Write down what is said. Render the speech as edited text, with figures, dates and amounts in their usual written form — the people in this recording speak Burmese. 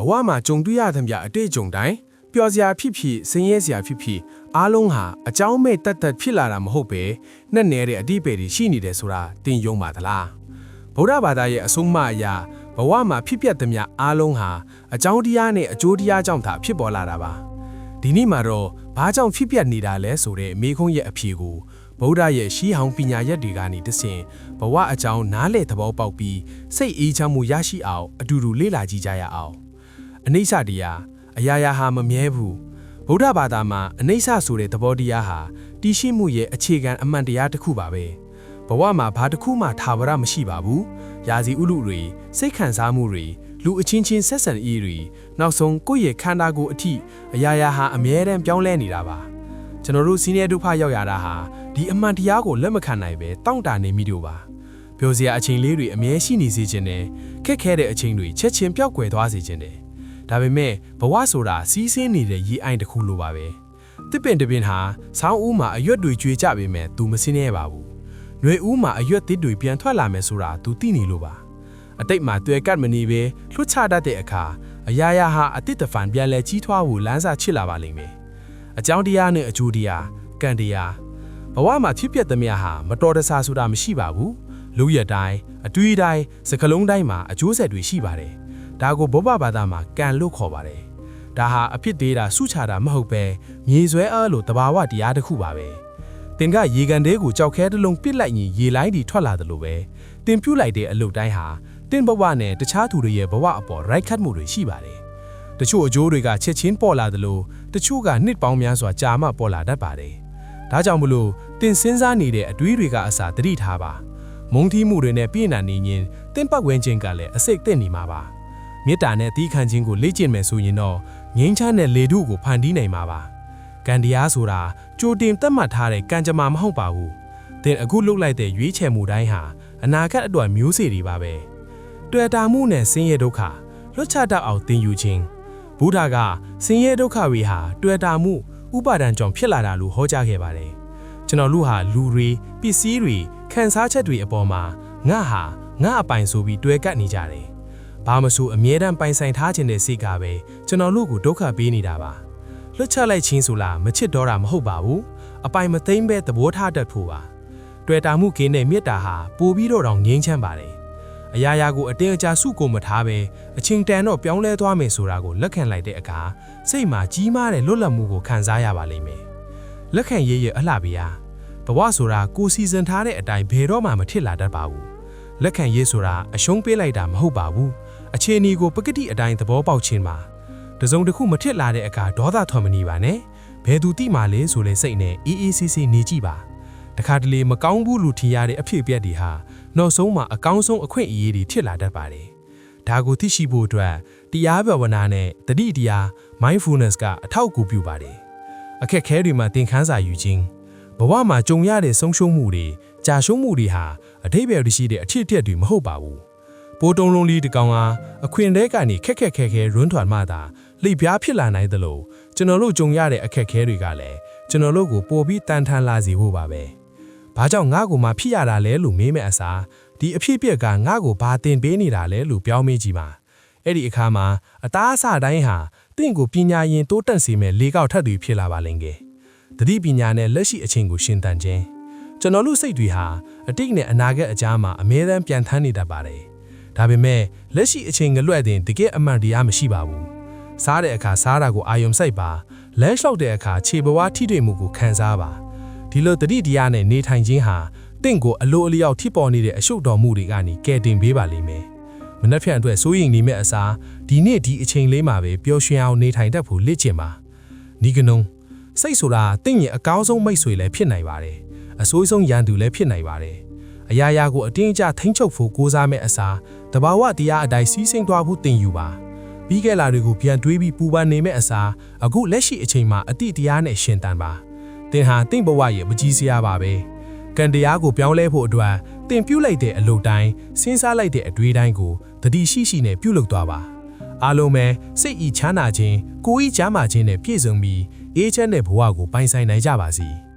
ဝမှာကြုံတွေ့ရသမျှအတွေ့အကြုံတိုင်းပျော်စရာဖြစ်ဖြစ်ဆင်းရဲစရာဖြစ်ဖြစ်အားလုံးဟာအကြောင်းမဲ့တတ်ဖြစ်လာတာမဟုတ်ပဲနဲ့နေတဲ့အတိပ္ပယ်တွေရှိနေတယ်ဆိုတာသင်ယုံပါသလားဗုဒ္ဓဘာသာရဲ့အဆုံးအမအရာဘဝမှာဖြစ်ပျက်သမျှအားလုံးဟာအကြောင်းတရားနဲ့အကျိုးတရားကြောင့်သာဖြစ်ပေါ်လာတာပါဒီနေ့မှာတော့ဘာကြောင့်ဖြစ်ပျက်နေတာလဲဆိုတဲ့မေခွန်းရဲ့အဖြေကိုဗုဒ္ဓရဲ့ရှီးဟောင်းပညာရက်တွေကနေတဆင့်ဘဝအကြောင်းနားလည်သဘောပေါက်ပြီးစိတ်အေးချမ်းမှုရရှိအောင်အတူတူလေ့လာကြည့်ကြရအောင်အနိစ္စတရားအရာရာဟာမမြဲဘူးဗုဒ္ဓဘာသာမှာအနိစ္စဆိုတဲ့သဘောတရားဟာတည်ရှိမှုရဲ့အခြေခံအမှန်တရားတစ်ခုပါပဲဘဝမှာဘာတစ်ခုမှထာဝရမရှိပါဘူးရာဇီဥလုတွေစိတ်ခံစားမှုတွေလူအချင်းချင်းဆက်ဆံရေးတွေနောက်ဆုံးကိုယ့်ရဲ့ခန္ဓာကိုယ်အထိအရာရာဟာအမြဲတမ်းပြောင်းလဲနေတာပါကျွန်တော်တို့စီးရဲဒုက္ခရောက်ရတာဟာဒီအမှန်တရားကိုလက်မခံနိုင်ပဲတောင့်တနေမိတို့ပါပြောစရာအချိန်လေးတွေအမြဲရှိနေစေခြင်းနဲ့ခက်ခဲတဲ့အချိန်တွေချက်ချင်းပျောက်ကွယ်သွားစေခြင်းနဲ့ဒါပေမဲ့ဘဝဆိုတာစီးဆင်းနေတဲ့ရေအိုင်တစ်ခုလိုပါပဲတစ်ပင်တစ်ပင်ဟာဆောင်းဦးမှာအရွက်တွေကျွေးကြပေမဲ့သူမစင်းရဲပါဘူးຫນွေဦးမှာအရွက်သစ်တွေပြန်ထွက်လာမယ်ဆိုတာသူသိနေလို့ပါအတိတ်မှာတွေ့ကတ်မနေပဲလွှတ်ချတတ်တဲ့အခါအရာရာဟာအတိတ်တဖန်ပြန်လဲကြီးထွားဖို့လမ်းစာချစ်လာပါလိမ့်မယ်အကြောင်းတရားနဲ့အကျိုးတရားကံတရားဘဝမှာဖြစ်ပျက်သမျှဟာမတော်တဆဆိုတာမရှိပါဘူးလူရတိုင်းအတွေ့အတိုင်းစကလုံးတိုင်းမှာအကျိုးဆက်တွေရှိပါတယ်ဒါကိုဗုဒ္ဓဘာသာမှာကံလို့ခေါ်ပါတယ်ဒါဟာအဖြစ်သေးတာစုချတာမဟုတ်ပဲမြေဆွဲအားလို့တဘာဝတရားတစ်ခုပါပဲသင်ကရေကန်တဲကိုကြောက်ခဲတစ်လုံးပစ်လိုက်ရင်ရေလိုင်းတွေထွက်လာတယ်လို့ပဲသင်ပြုတ်လိုက်တဲ့အလုပ်တိုင်းဟာသင်ဘဝနဲ့တခြားသူတွေရဲ့ဘဝအပေါ်ရိုက်ခတ်မှုတွေရှိပါတယ်တချို့အကျိုးတွေကချက်ချင်းပေါ်လာတယ်လို့တချို့ကနှစ်ပေါင်းများစွာကြာမှပေါ်လာတတ်ပါတယ်ဒါကြောင့်မလို့သင်စဉ်းစားနေတဲ့အတွေးတွေကအစာသတိထားပါမုန်းတီးမှုတွေနဲ့ပြည့်နာနေရင်သင်ပတ်ဝန်းကျင်ကလည်းအစိတ်သင့်နေမှာပါမေတ္တာနဲ့သီးခံခြင်းကိုလေ့ကျင့်မယ်ဆိုရင်တော့ငြိမ်းချမ်းတဲ့လေထုကိုဖန်တီးနိုင်မှာပါကံတရားဆိုတာကြိုတင်သတ်မှတ်ထားတဲ့ကံကြမ္မာမဟုတ်ပါဘူးသင်အခုလုပ်လိုက်တဲ့ရွေးချယ်မှုတိုင်းဟာအနာဂတ်အတွက်မျိုးစေ့တွေပါပဲတွေ့တာမှုနဲ့ဆင်းရဲဒုက္ခလွတ်ချတတ်အောင်သင်ယူခြင်းဗုဒ္ဓကဆင်းရဲဒုက္ခတွေဟာတွေ့တာမှုဥပါဒံကြောင့်ဖြစ်လာတာလို့ဟောကြားခဲ့ပါတယ်ကျွန်တော်တို့ဟာလူတွေပစ္စည်းတွေခံစားချက်တွေအပေါ်မှာငါအပိုင်ဆိုပြီးတွေ့ကပ်နေကြတယ်ဘာမဆိုအမြဲတမ်းပိုင်ဆိုင်ထားခြင်းတဲ့စိတ်ကပဲကျွန်တော်တို့ကိုဒုက္ခပေးနေတာပါလွတ်ချလိုက်ခြင်းဆိုလားမချစ်တော့တာမဟုတ်ပါဘူးအပိုင်မသိမ့်ပဲသဘောထားတတ်ဖို့ပါတွေ့တာမှုကင်းတဲ့မေတ္တာဟာပိုပြီးတော့တောင်ငြိမ်းချမ်းပါတယ်အရာရာကိုအတင်းအကျပ်စုကိုမထားပဲအချိန်တန်တော့ပြောင်းလဲသွားမယ်ဆိုတာကိုလက်ခံလိုက်တဲ့အခါစိတ်မှာကြီးမားတဲ့လွတ်လပ်မှုကိုခံစားရပါလိမ့်မယ်လက်ခံရရအလှပေးရဘဝဆိုတာကိုစီစဉ်ထားတဲ့အတိုင်းဘယ်တော့မှမထစ်လာတတ်ပါဘူးလက်ခံရဆိုတာအရှုံးပေးလိုက်တာမဟုတ်ပါဘူးအခြေအနေကိုပကတိအတိုင်းသဘောပေါက်ခြင်းပါတစုံတစ်ခုမထစ်လာတဲ့အခါဒေါသထွက်မနေပါနဲ့ဘယ်သူတိမှလဲဆိုလဲစိတ်နဲ့အေးအေးဆေးဆေးနေကြည့်ပါတခါတလေမကောင်းဘူးလို့ထင်ရတဲ့အဖြစ်အပျက်တွေဟာနောက်ဆုံးမှာအကောင်းဆုံးအခွင့်အရေးတွေထစ်လာတတ်ပါတယ်ဒါကိုသိရှိဖို့အတွက်တရားဘဝနာနဲ့တတိတရား mindfulness ကအထောက်အကူပြုပါတယ်အခက်ခဲတွေမှာသင်ခန်းစာယူခြင်းဘဝမှာကြုံရတဲ့ဆုံးရှုံးမှုတွေကြာရှုံးမှုတွေဟာအထိပ္ပယ်ရှိတဲ့အထစ်အထက်တွေမဟုတ်ပါဘူးပိုးတုံးလုံးလေးတစ်ကောင်ဟာအခွင့်တဲကနေခက်ခဲရွန်းထွာမှသာလိပ်ပြားဖြစ်လာနိုင်သလိုကျွန်တော်တို့ကြုံရတဲ့အခက်ခဲတွေကလည်းကျွန်တော်တို့ကိုပိုပြီးတန်ထန်လာစေဖို့ပါပဲ။ဘာကြောင့်ငါ့ကိုမှဖြစ်ရတာလဲလို့မေးမဲ့အစားဒီအဖြစ်ပြက်ကငါ့ကိုဘာတင်ပေးနေတာလဲလို့ပြောင်းမေးကြည့်ပါ။အဲ့ဒီအခါမှာအသားအစတိုင်းဟာတင့်ကိုပညာရင်တိုးတက်စေမဲ့လေကောက်ထပ်တွေဖြစ်လာပါလိမ့်မယ်။တတိပညာနဲ့လက်ရှိအချိန်ကိုရှင်းတန်ခြင်းကျွန်တော်တို့စိတ်တွေဟာအတိတ်နဲ့အနာဂတ်အကြားမှာအမြဲတမ်းပြန်ထမ်းနေတတ်ပါတယ်။ဒါပေမဲ့လက်ရှိအချိန်ကလွဲ့တဲ့တကယ်အမှန်တရားမရှိပါဘူး။စားတဲ့အခါစားတာကိုအာယုံစိုက်ပါလဲလျှောက်တဲ့အခါခြေဘဝထိတွေ့မှုကိုခံစားပါဒီလိုတတိတရားနဲ့နေထိုင်ခြင်းဟာတင့်ကိုအလိုအလျောက်ထိပေါ်နေတဲ့အရှုပ်တော်မှုတွေကနေကယ်တင်ပေးပါလိမ့်မယ်။မနှက်ဖြန့်အတွက်စိုးရိမ်နေမဲ့အစားဒီနေ့ဒီအချိန်လေးမှာပဲပျော်ရွှင်အောင်နေထိုင်တတ်ဖို့လေ့ကျင့်ပါ။ဒီကနုံစိတ်ဆိုတာတင့်ရဲ့အကောင်းဆုံးမိတ်ဆွေလည်းဖြစ်နိုင်ပါတယ်။အဆိုးဆုံးရန်သူလည်းဖြစ်နိုင်ပါတယ်။အရာရာကိုအတင်းအကျထိန်းချုပ်ဖို့ကိုးစားမဲ့အစားတဘာဝတရားအတိုင်းစီးစိမ်သွားဖို့သင်ယူပါ။ပြီးခဲ့လာတွေကိုပြန်တွေးပြီးပူပန်နေမဲ့အစားအခုလက်ရှိအချိန်မှာအတိတရားနဲ့ရှင်တန်ပါ။သင်ဟာတင့်ဘဝရဲ့မကြီးစရာပါပဲ။ကံတရားကိုပြောင်းလဲဖို့အတွက်သင်ပြုလိုက်တဲ့အလုပ်တိုင်းစဉ်းစားလိုက်တဲ့အတွေးတိုင်းကိုတတိရှိနဲ့ပြုလုပ်သွားပါ။အားလုံးပဲစိတ်ဤချမ်းသာခြင်းကိုယ်ဤချမ်းသာခြင်းနဲ့ပြည့်စုံပြီးအေးချမ်းတဲ့ဘဝကိုပိုင်ဆိုင်နိုင်ကြပါစေ။